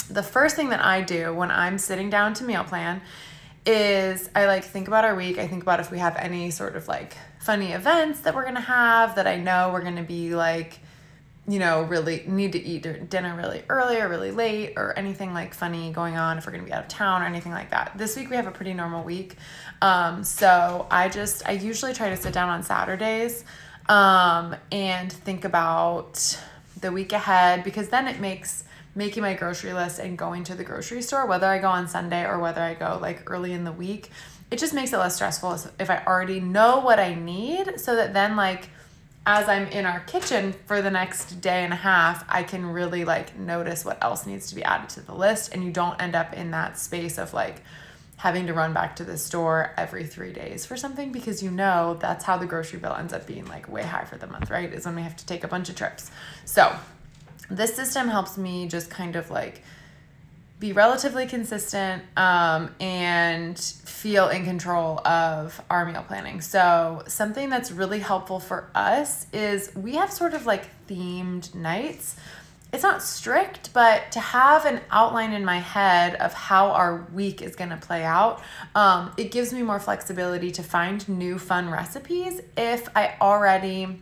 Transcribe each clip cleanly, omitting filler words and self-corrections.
the first thing that I do when I'm sitting down to meal plan is I like think about our week. I think about if we have any sort of like funny events that we're going to have that I know we're going to be like, you know, really need to eat dinner really early or really late or anything like funny going on if we're going to be out of town or anything like that. This week we have a pretty normal week. So I usually try to sit down on Saturdays and think about the week ahead, because then it makes making my grocery list and going to the grocery store, whether I go on Sunday or whether I go like early in the week, it just makes it less stressful if I already know what I need, so that then like as I'm in our kitchen for the next day and a half, I can really like notice what else needs to be added to the list, and you don't end up in that space of like having to run back to the store every 3 days for something, because you know that's how the grocery bill ends up being like way high for the month, right? Is when we have to take a bunch of trips. So this system helps me just kind of like be relatively consistent and feel in control of our meal planning. So something that's really helpful for us is we have sort of like themed nights. It's not strict, but to have an outline in my head of how our week is going to play out, it gives me more flexibility to find new fun recipes if I already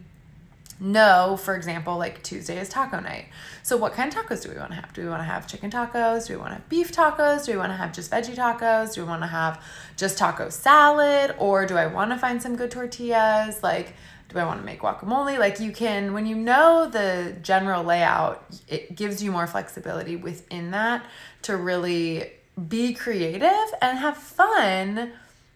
know, for example, like Tuesday is taco night. So what kind of tacos do we want to have? Do we want to have chicken tacos? Do we want to have beef tacos? Do we want to have just veggie tacos? Do we want to have just taco salad? Or do I want to find some good tortillas? Like, do I want to make guacamole? Like, you can, when you know the general layout, it gives you more flexibility within that to really be creative and have fun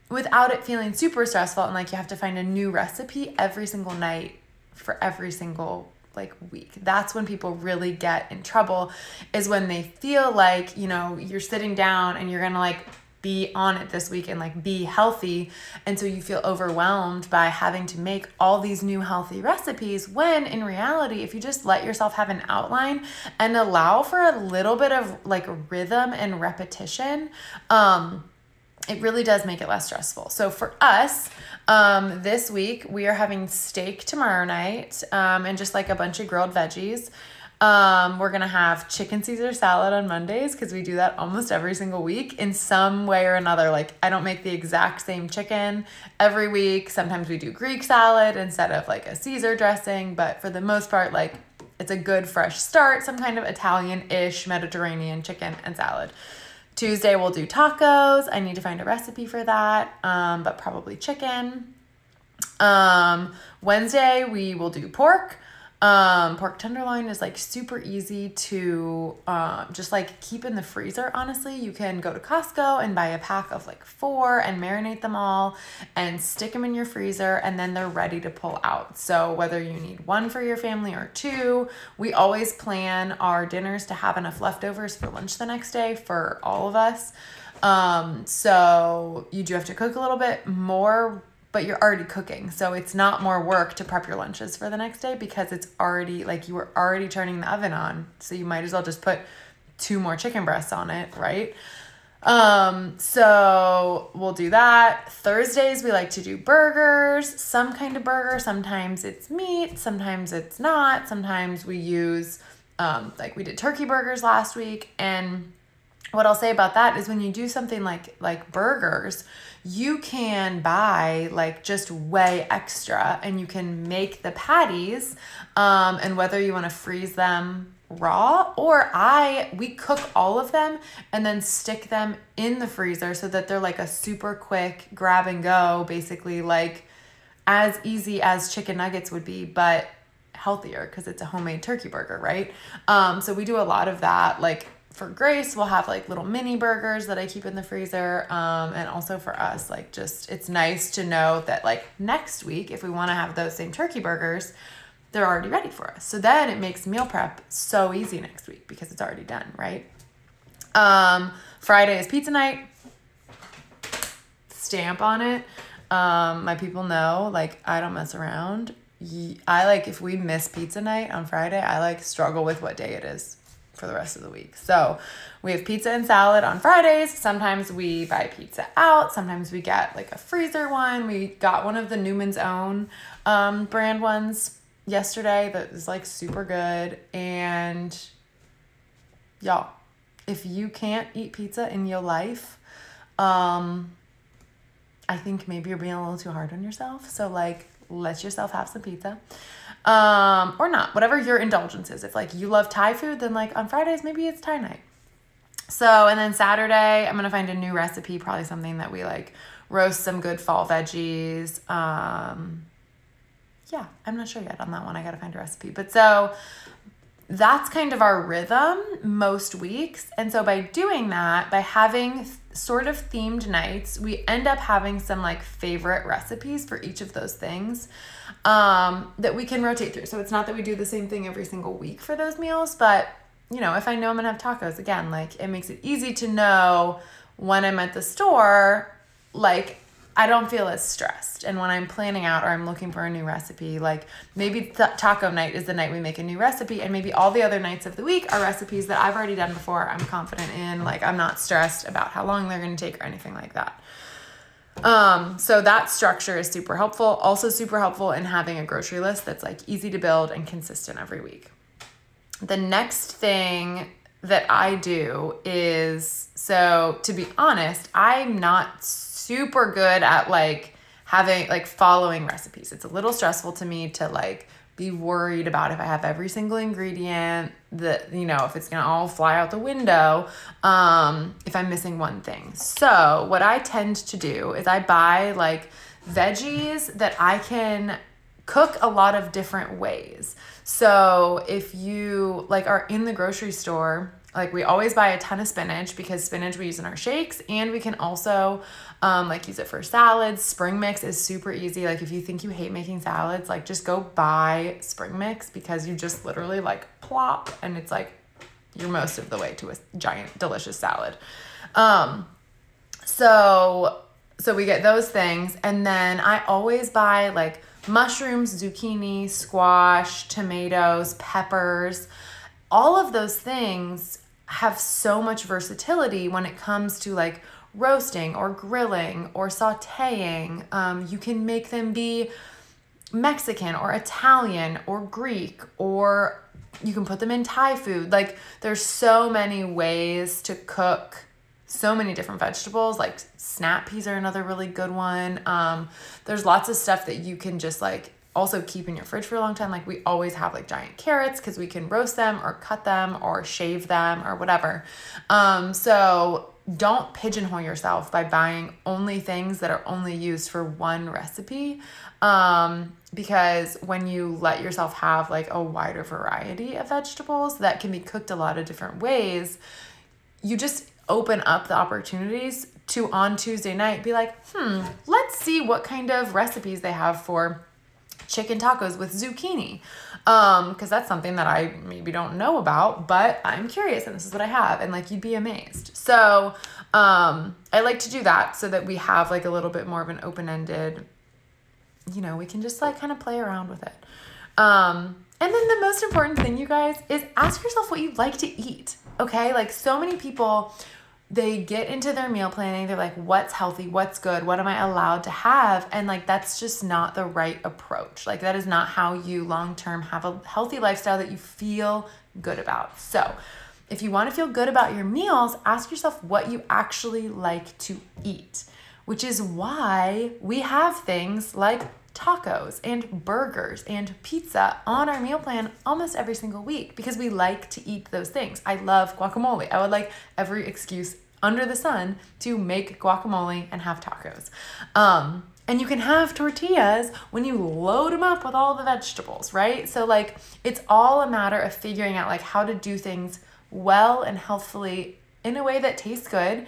without it feeling super stressful and like you have to find a new recipe every single night for every single like week. That's when people really get in trouble, is when they feel like, you know, you're sitting down and you're going to like be on it this week and like be healthy. And so you feel overwhelmed by having to make all these new healthy recipes, when in reality, if you just let yourself have an outline and allow for a little bit of like rhythm and repetition, it really does make it less stressful. So for us, this week we are having steak tomorrow night, and just like a bunch of grilled veggies. We're going to have chicken Caesar salad on Mondays, because we do that almost every single week in some way or another. Like, I don't make the exact same chicken every week. Sometimes we do Greek salad instead of like a Caesar dressing, but for the most part, like, it's a good fresh start, some kind of Italian-ish Mediterranean chicken and salad. Tuesday we'll do tacos. I need to find a recipe for that, but probably chicken. Wednesday we will do pork. Pork tenderloin is like super easy to just like keep in the freezer. Honestly, you can go to Costco and buy a pack of like 4 and marinate them all and stick them in your freezer, and then they're ready to pull out. So whether you need 1 for your family or 2, we always plan our dinners to have enough leftovers for lunch the next day for all of us. So you do have to cook a little bit more, but you're already cooking. So it's not more work to prep your lunches for the next day, because it's already like you were already turning the oven on. So you might as well just put 2 more chicken breasts on it, right? So we'll do that. Thursdays, we like to do burgers, some kind of burger. Sometimes it's meat, sometimes it's not. Sometimes we use, like we did turkey burgers last week. And what I'll say about that is when you do something like burgers, you can buy like just way extra, and you can make the patties, and whether you want to freeze them raw or we cook all of them and then stick them in the freezer so that they're like a super quick grab and go, basically like as easy as chicken nuggets would be, but healthier because it's a homemade turkey burger, right? So we do a lot of that. Like for Grace, we'll have like little mini burgers that I keep in the freezer. And also for us, like just, it's nice to know that like next week, if we want to have those same turkey burgers, they're already ready for us. So then it makes meal prep so easy next week because it's already done, right? Friday is pizza night. Stamp on it. My people know, like, I don't mess around. I like, if we miss pizza night on Friday, I like struggle with what day it is for the rest of the week. So we have pizza and salad on Fridays. Sometimes we buy pizza out. Sometimes we get like a freezer one. We got one of the Newman's Own brand ones yesterday that is like super good. And y'all, if you can't eat pizza in your life, I think maybe you're being a little too hard on yourself. So like, let yourself have some pizza. Or not, whatever your indulgence is. If like you love Thai food, then like on Fridays, maybe it's Thai night. So, and then Saturday, I'm going to find a new recipe, probably something that we like roast some good fall veggies. Yeah, I'm not sure yet on that one. I got to find a recipe. But so that's kind of our rhythm most weeks. And so by doing that, by having sort of themed nights, we end up having some like favorite recipes for each of those things that we can rotate through. So it's not that we do the same thing every single week for those meals, but you know, if I know I'm gonna have tacos, again, like it makes it easy to know when I'm at the store, like I don't feel as stressed. And when I'm planning out or I'm looking for a new recipe, like maybe taco night is the night we make a new recipe, and maybe all the other nights of the week are recipes that I've already done before, I'm confident in, like I'm not stressed about how long they're gonna take or anything like that. So that structure is super helpful. Also super helpful in having a grocery list that's like easy to build and consistent every week. The next thing that I do is, so to be honest, I'm not super good at like having like following recipes. It's a little stressful to me to like be worried about if I have every single ingredient that, you know, if it's going to all fly out the window, if I'm missing one thing. So what I tend to do is I buy like veggies that I can cook a lot of different ways. So if you like are in the grocery store, like we always buy a ton of spinach because spinach we use in our shakes, and we can also like use it for salads. Spring mix is super easy. Like if you think you hate making salads, like just go buy spring mix because you just literally like plop and it's like you're most of the way to a giant delicious salad. So we get those things, and then I always buy like mushrooms, zucchini, squash, tomatoes, peppers. All of those things have so much versatility when it comes to like roasting or grilling or sauteing. You can make them be Mexican or Italian or Greek, or you can put them in Thai food. Like there's so many ways to cook so many different vegetables. Like snap peas are another really good one. There's lots of stuff that you can just like also keep in your fridge for a long time. Like we always have like giant carrots because we can roast them or cut them or shave them or whatever. So don't pigeonhole yourself by buying only things that are only used for one recipe. Because when you let yourself have like a wider variety of vegetables that can be cooked a lot of different ways, you just open up the opportunities to on Tuesday night be like, let's see what kind of recipes they have for chicken tacos with zucchini. Because that's something that I maybe don't know about, but I'm curious and this is what I have. And like, you'd be amazed. So, I like to do that so that we have like a little bit more of an open-ended, you know, we can just like kind of play around with it. And then the most important thing, you guys, is ask yourself what you like to eat. Okay. Like so many people, they get into their meal planning. They're like, what's healthy? What's good? What am I allowed to have? And like, that's just not the right approach. Like that is not how you long-term have a healthy lifestyle that you feel good about. So if you want to feel good about your meals, ask yourself what you actually like to eat, which is why we have things like tacos and burgers and pizza on our meal plan almost every single week because we like to eat those things. I love guacamole. I would like every excuse under the sun to make guacamole and have tacos. And you can have tortillas when you load them up with all the vegetables, right? So like, it's all a matter of figuring out like how to do things well and healthfully in a way that tastes good,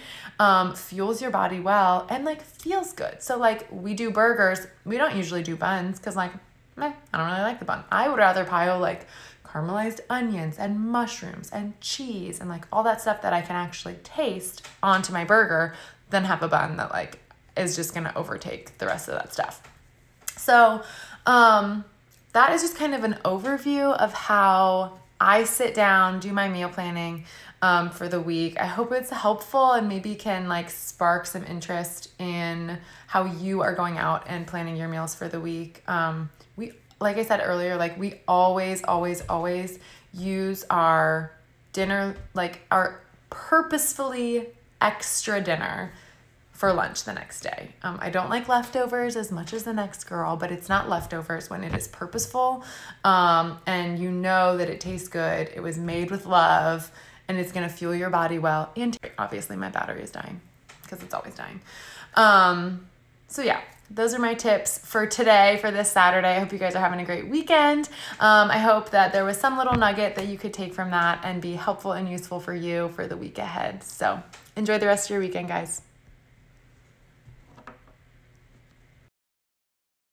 fuels your body well, and like feels good. So like we do burgers, we don't usually do buns because like, I don't really like the bun. I would rather pile like caramelized onions and mushrooms and cheese and like all that stuff that I can actually taste onto my burger than have a bun that like is just gonna overtake the rest of that stuff. So that is just kind of an overview of how I sit down, do my meal planning for the week. I hope it's helpful and maybe can like spark some interest in how you are going out and planning your meals for the week. We, like I said earlier, like we always use our dinner, like our purposefully extra dinner for lunch the next day. I don't like leftovers as much as the next girl, but it's not leftovers when it is purposeful, and you know that it tastes good, it was made with love, and it's gonna fuel your body well. And obviously my battery is dying because it's always dying. So yeah, those are my tips for today, for this Saturday. I hope you guys are having a great weekend. I hope that there was some little nugget that you could take from that and be helpful and useful for you for the week ahead. So enjoy the rest of your weekend, guys.